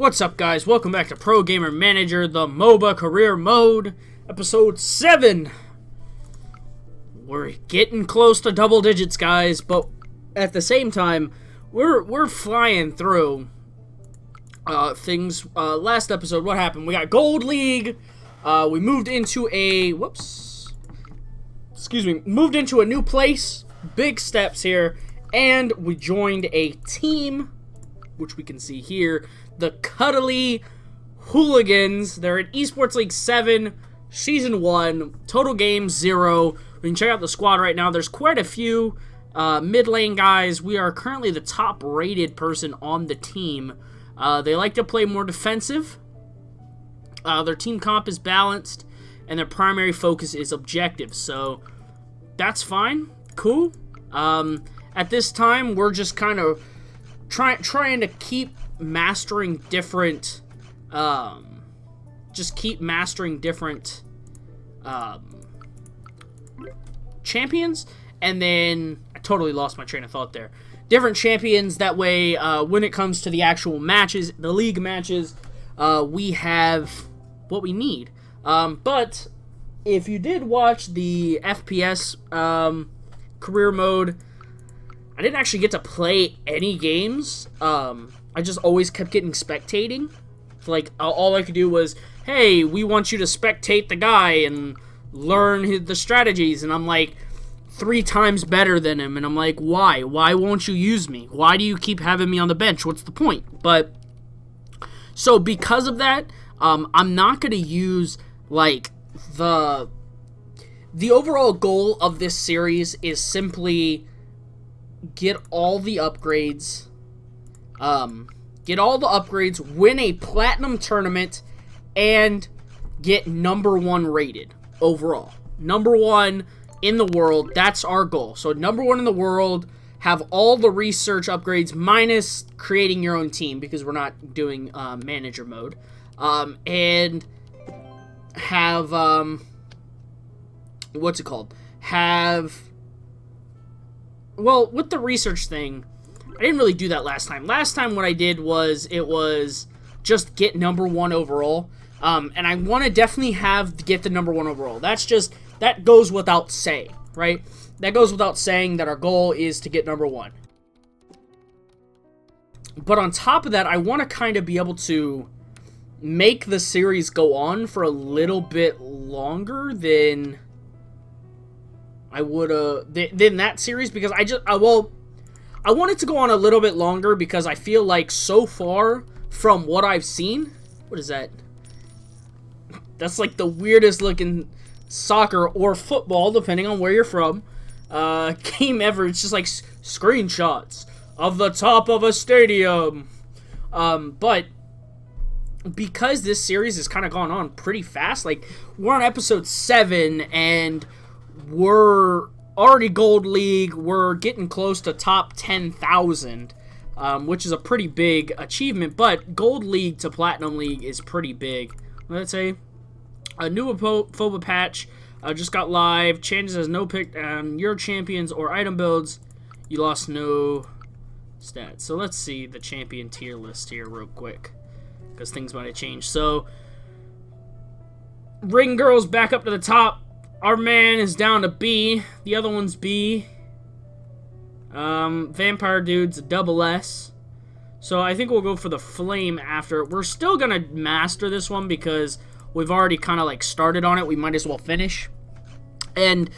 What's up, guys? Welcome back to Pro Gamer Manager, the Moba Career Mode, Episode 7. We're getting close to double digits, guys, but at the same time, we're flying through things. Last episode, what happened? We got Gold League. We moved into a moved into a new place. Big steps here, and we joined a team, which we can see here. The Cuddly Hooligans. They're in Esports League 7, Season 1, total games 0. We can check out the squad right now. There's quite a few mid lane guys. We are currently the top rated person on the team. They like to play more defensive. Their team comp is balanced, and their primary focus is objective. So that's fine. Cool. At this time, we're just kind of trying to keep mastering different champions, and then I totally lost my train of thought there. Different champions, that way when it comes to the actual matches, the league matches, we have what we need. But if you did watch the FPS career mode, I didn't actually get to play any games. I just always kept getting spectating. Like, all I could do was, hey, we want you to spectate the guy and learn the strategies. And I'm like 3 times better than him. And I'm like, why? Why won't you use me? Why do you keep having me on the bench? What's the point? But, so because of that, I'm not going to use, like, the overall goal of this series is simply get all the upgrades, win a platinum tournament, and get number 1 rated overall. Number 1 in the world, that's our goal. So number 1 in the world, have all the research upgrades minus creating your own team because we're not doing manager mode. And have, well, with the research thing, I didn't really do that last time. Last time what I did was, it was just get number 1 overall. And I want to definitely get the number 1 overall. That goes without saying, right? That goes without saying that our goal is to get number 1. But on top of that, I want to kind of be able to make the series go on for a little bit longer than I would than that series, because I want it to go on a little bit longer because I feel like so far from what I've seen, what is that? That's like the weirdest looking soccer or football, depending on where you're from, game ever. It's just like screenshots of the top of a stadium. But because this series has kind of gone on pretty fast, like we're on episode 7 and we're already Gold League. We're getting close to top 10,000, which is a pretty big achievement. But Gold League to Platinum League is pretty big. Let's say a new Phoba patch just got live. Changes has no pick on your champions or item builds. You lost no stats. So let's see the champion tier list here real quick, because things might have changed. So Ring Girl's back up to the top. Our man is down to B. The other one's B. Vampire Dude's a double S. So I think we'll go for the Flame after. We're still going to master this one because we've already kind of like started on it. We might as well finish. And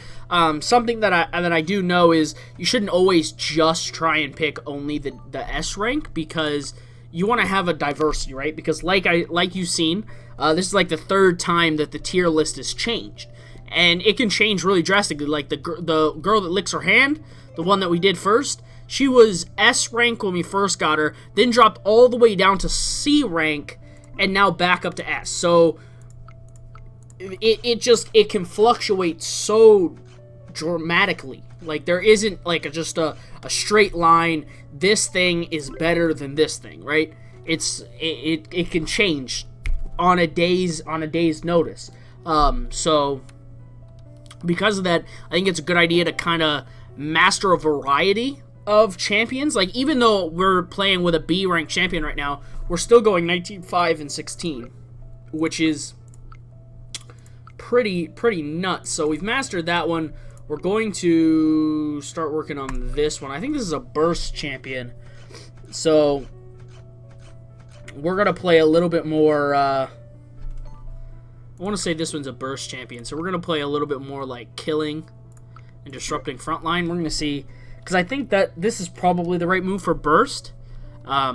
something that I do know is you shouldn't always just try and pick only the S rank, because you want to have a diversity, right? Because like you've seen, this is like the 3rd time that the tier list has changed. And it can change really drastically. Like the girl that licks her hand, the one that we did first, she was S rank when we first got her, then dropped all the way down to C rank, and now back up to S. So it can fluctuate so dramatically. Like there isn't like just a straight line. This thing is better than this thing, right? It can change on a day's notice. So because of that, I think it's a good idea to kind of master a variety of champions, like, even though we're playing with a B ranked champion right now, we're still going 19, 5, and 16, which is pretty nuts. So we've mastered that one. We're going to start working on this one. I think this is a burst champion. So we're going to play a little bit more, I want to say this one's a burst champion. So we're going to play a little bit more like killing and disrupting frontline. We're going to see, because I think that this is probably the right move for burst.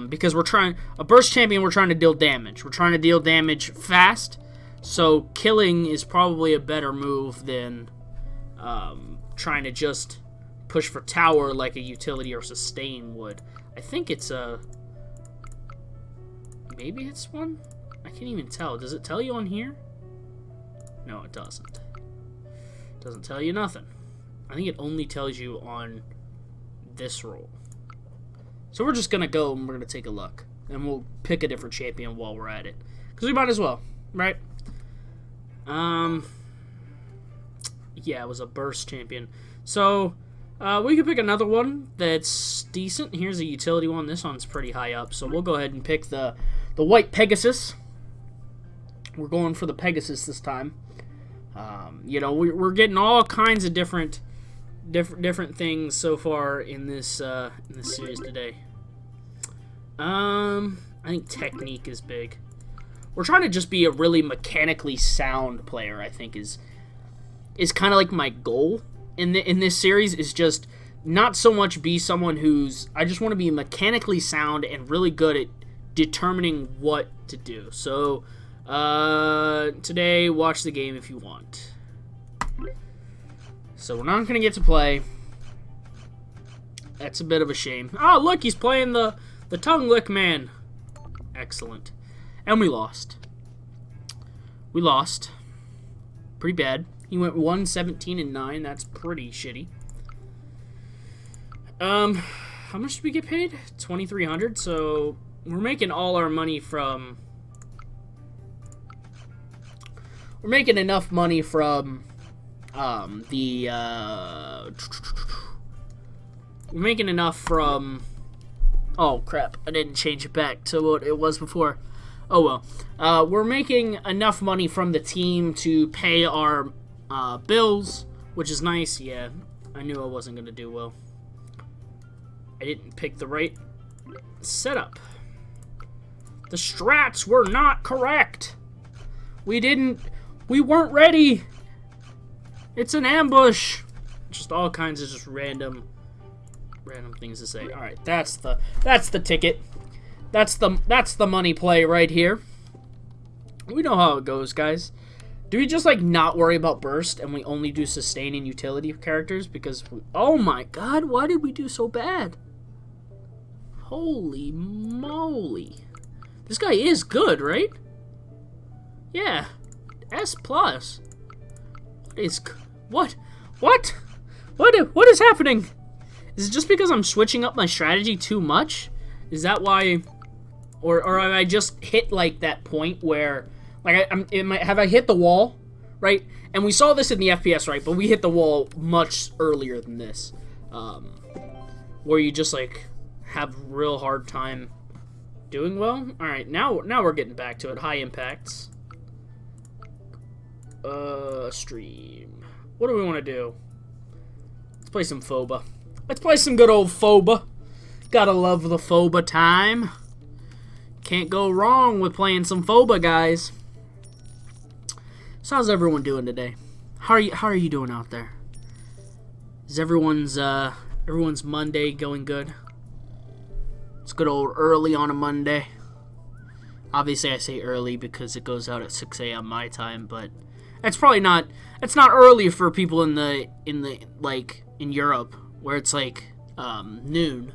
Because a burst champion, we're trying to deal damage. We're trying to deal damage fast. So killing is probably a better move than trying to just push for tower like a utility or sustain would. I think it's a... Maybe it's one? I can't even tell. Does it tell you on here? No, it doesn't. It doesn't tell you nothing. I think it only tells you on this roll. So we're just going to go and we're going to take a look. And we'll pick a different champion while we're at it. Because we might as well, right? Yeah, it was a burst champion. So, we could pick another one that's decent. Here's a utility one. This one's pretty high up. So we'll go ahead and pick the white Pegasus. We're going for the Pegasus this time. You know, we're getting all kinds of different things so far in this series today. I think technique is big. We're trying to just be a really mechanically sound player, I think is kind of like my goal in this series, is just not so much be someone who's... I just want to be mechanically sound and really good at determining what to do. So, today, watch the game if you want. So, we're not going to get to play. That's a bit of a shame. Oh, look, he's playing the tongue lick man. Excellent. And we lost. We lost. Pretty bad. He went 1-17-9. That's pretty shitty. How much did we get paid? $2,300. So we're making all our money from... We're making enough money from we're making enough from... Oh, crap. I didn't change it back to what it was before. Oh, well. We're making enough money from the team to pay our bills, which is nice. Yeah, I knew I wasn't going to do well. I didn't pick the right setup. The strats were not correct. We weren't ready. It's an ambush. Just all kinds of just random things to say. All right, that's the ticket. That's the money play right here. We know how it goes, guys. Do we just, like, not worry about burst and we only do sustain and utility characters? Because, oh my god, why did we do so bad? Holy moly. This guy is good, right? Yeah. S+. What is happening? Is it just because I'm switching up my strategy too much? Is that why... Or have I just hit, like, that point where... Like, have I hit the wall, right? And we saw this in the FPS, right? But we hit the wall much earlier than this. Where you just, like, have real hard time doing well. Alright, now we're getting back to it. High impacts. Stream. What do we want to do? Let's play some FOBA. Let's play some good old FOBA. Gotta love the FOBA time. Can't go wrong with playing some FOBA, guys. So how's everyone doing today? How are you doing out there? Is everyone's Monday going good? It's good old early on a Monday. Obviously, I say early because it goes out at 6 a.m. my time, but it's probably not. It's not early for people in Europe where it's like noon.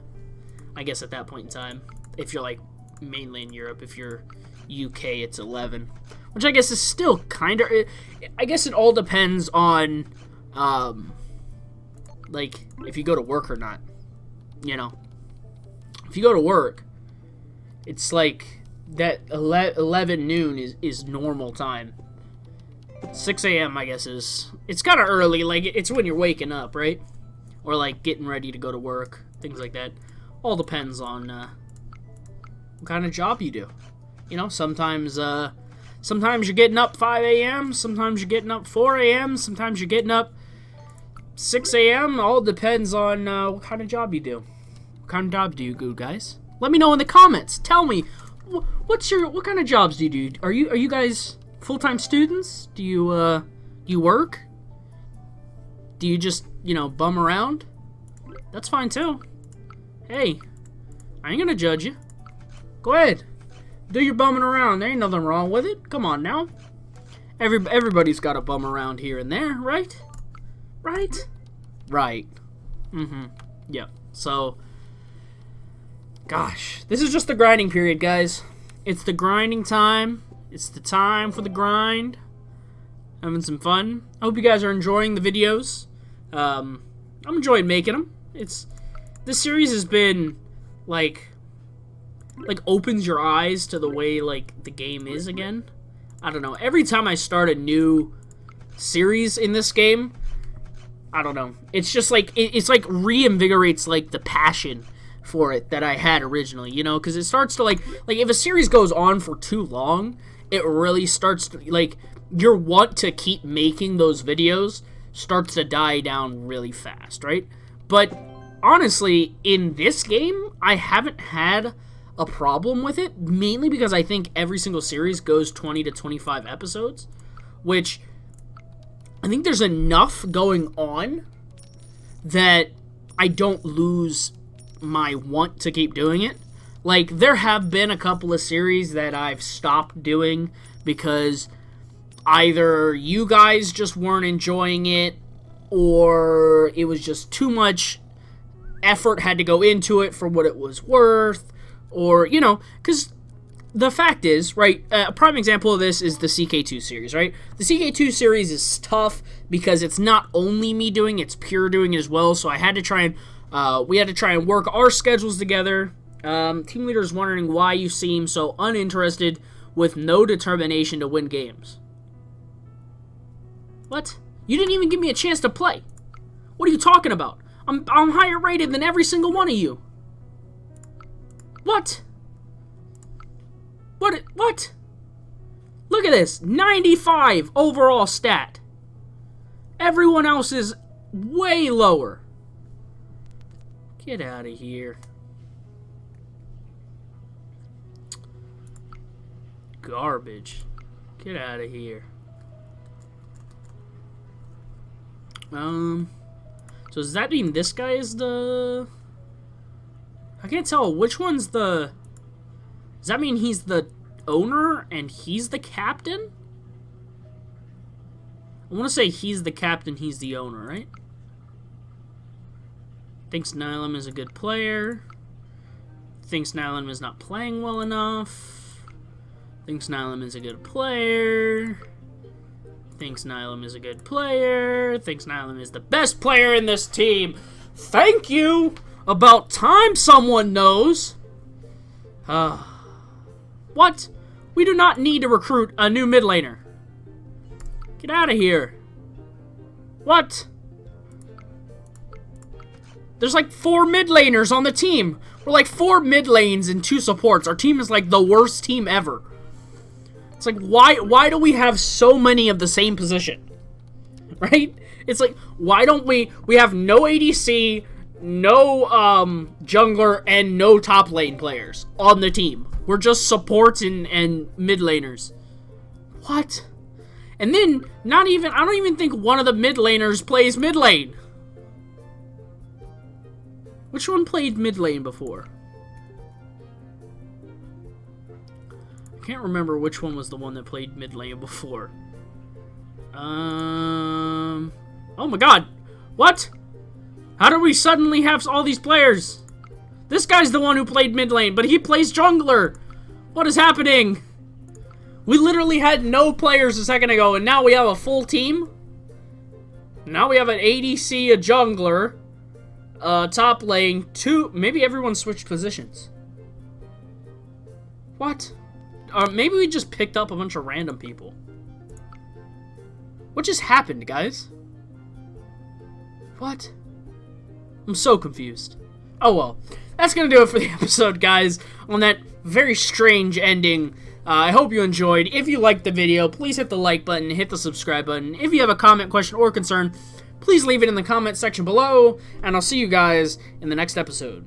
I guess at that point in time, if you're like mainly in Europe. If you're UK, it's 11, which I guess is still kind of. I guess it all depends on, like if you go to work or not. You know, if you go to work, it's like that 11 noon is normal time. 6 a.m. I guess it's kind of early. Like it's when you're waking up, right? Or like getting ready to go to work. things like that. All depends on what kind of job you do. You know, sometimes you're getting up 5 a.m., sometimes you're getting up 4 a.m., sometimes you're getting up 6 a.m. All depends on what kind of job you do. What kind of job do you do, guys? Let me know in the comments. Tell me, what kind of jobs do you do? Are you guys full-time students? Do you work? Do you just, you know, bum around? That's fine too. Hey, I ain't gonna judge you. Go ahead. Do your bumming around. There ain't nothing wrong with it. Come on now. Everybody's got a bum around here and there, right? Right? Right. Yep. So, gosh, this is just the grinding period, guys. It's the grinding time. It's the time for the grind. Having some fun. I hope you guys are enjoying the videos. I'm enjoying making them. This series has been like opens your eyes to the way like the game is again. I don't know. Every time I start a new series in this game, I don't know. It's just like it's like reinvigorates like the passion for it that I had originally, you know, because it starts to like if a series goes on for too long, it really starts to like your want to keep making those videos starts to die down really fast, right? But honestly, in this game, I haven't had a problem with it, mainly because I think every single series goes 20 to 25 episodes, which I think there's enough going on that I don't lose my want to keep doing it. Like, there have been a couple of series that I've stopped doing because either you guys just weren't enjoying it or it was just too much effort had to go into it for what it was worth, or, you know, because the fact is, right, a prime example of this is the CK2 series, right? The CK2 series is tough because it's not only me doing it's Pure doing it as well, so I had to try and, we had to try and work our schedules together. Team leader is wondering why you seem so uninterested with no determination to win games. What? You didn't even give me a chance to play. What are you talking about? I'm higher rated than every single one of you. What? What? Look at this. 95 overall stat. Everyone else is way lower. Get out of here. Garbage. Get out of here. So does that mean this guy is the... I can't tell which one's the... Does that mean he's the owner and he's the captain? I want to say he's the captain, he's the owner, right? Thinks Nylum is a good player. Thinks Nylum is not playing well enough. Thinks Nylum is a good player. Thinks Nylum is a good player. Thinks Nylum is the best player in this team. Thank you! About time someone knows. What? We do not need to recruit a new mid laner. Get out of here. What? There's like 4 mid laners on the team. We're like 4 mid lanes and 2 supports. Our team is like the worst team ever. It's like, why do we have so many of the same position? Right? It's like, why don't we have no ADC, no jungler, and no top lane players on the team. We're just supports and mid laners. What? And then, I don't even think one of the mid laners plays mid lane. Which one played mid lane before? I can't remember which one was the one that played mid lane before. Oh my god. What? How do we suddenly have all these players? This guy's the one who played mid lane, but he plays jungler. What is happening? We literally had no players a second ago, and now we have a full team? Now we have an ADC, a jungler, top lane, 2... Maybe everyone switched positions. What? Maybe we just picked up a bunch of random people. What just happened, guys? What? I'm so confused. Oh well. That's going to do it for the episode, guys, on that very strange ending. I hope you enjoyed. If you liked the video, please hit the like button, hit the subscribe button. If you have a comment, question, or concern, please leave it in the comment section below, and I'll see you guys in the next episode.